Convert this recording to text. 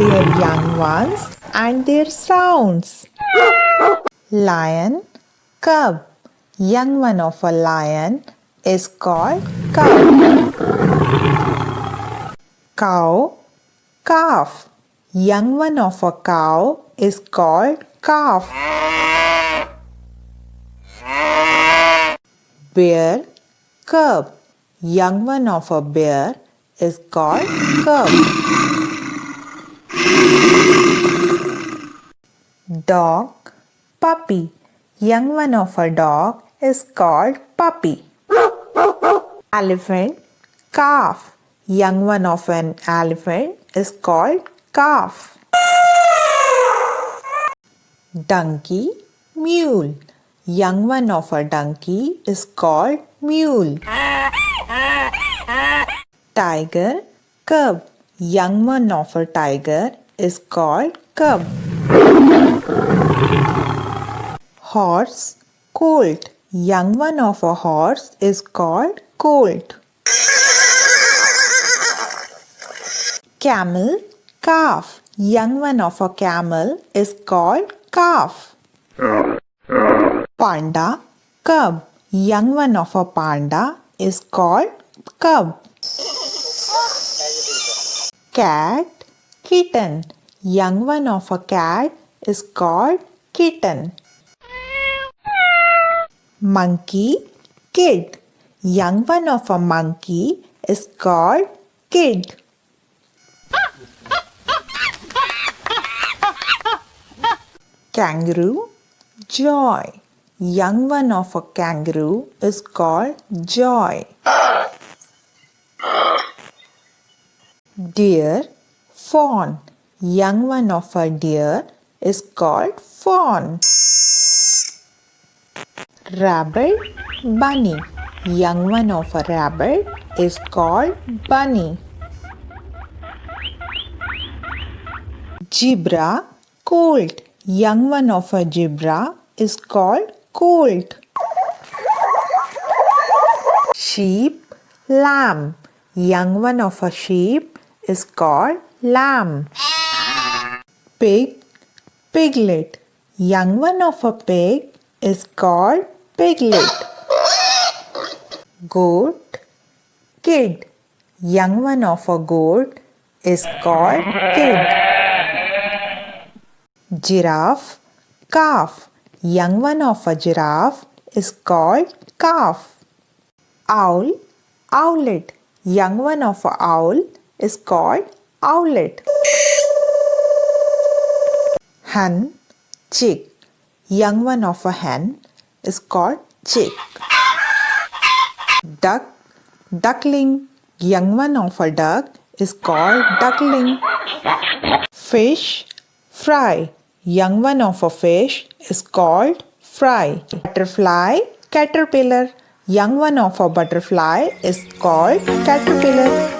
their young ones and their sounds. Lion, cub. Young one of a lion is called cub. Cow, calf. Young one of a cow is called calf. Bear, cub. Young one of a bear is called cub. Dog, puppy. Young one of a dog is called puppy. Elephant, calf. Young one of an elephant is called calf. Donkey, mule. Young one of a donkey is called mule. Tiger, cub. Young one of a tiger is called cub. Horse, colt. Young one of a horse is called colt. Camel, calf. Young one of a camel is called calf. Panda, cub. Young one of a panda is called cub. Cat, kitten. Young one of a cat is called kitten. Monkey, kid. Young one of a monkey is called kid. Kangaroo, joy. Young one of a kangaroo is called joy. Deer, fawn. Young one of a deer is called fawn. Rabbit, bunny. Young one of a rabbit is called bunny. Zebra, colt. Young one of a zebra is called colt. Sheep, lamb. Young one of a sheep is called lamb. Pig, piglet. Young one of a pig is called piglet. Goat, kid. Young one of a goat is called kid. Giraffe, calf. Young one of a giraffe is called calf. Owl, owlet. Young one of a owl is called owlet. Hen, chick. Young one of a hen is called chick. Duck, duckling. Young one of a duck is called duckling. Fish, fry. Young one of a fish is called fry. Butterfly, caterpillar. Young one of a butterfly is called caterpillar.